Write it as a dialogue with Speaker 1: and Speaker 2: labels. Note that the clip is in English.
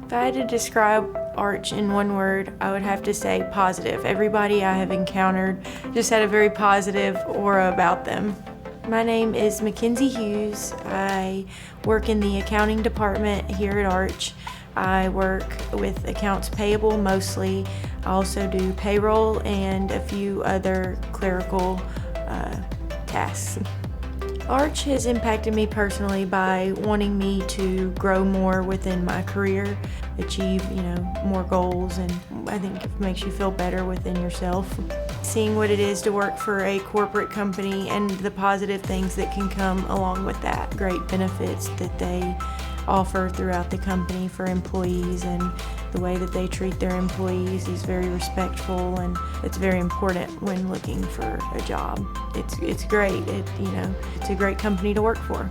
Speaker 1: If I had to describe Arch in one word, I would have to say positive. Everybody I have encountered just had a very positive aura about them. My name is McKenzie Hughes. I work in the accounting department here at Arch. I work with accounts payable mostly. I also do payroll and a few other clerical tasks. Arch has impacted me personally by wanting me to grow more within my career, achieve, more goals, and I think it makes you feel better within yourself. Seeing what it is to work for a corporate company and the positive things that can come along with that, great benefits that they offer throughout the company for employees, and the way that they treat their employees is very respectful, and it's very important when looking for a job. It's great. It's a great company to work for.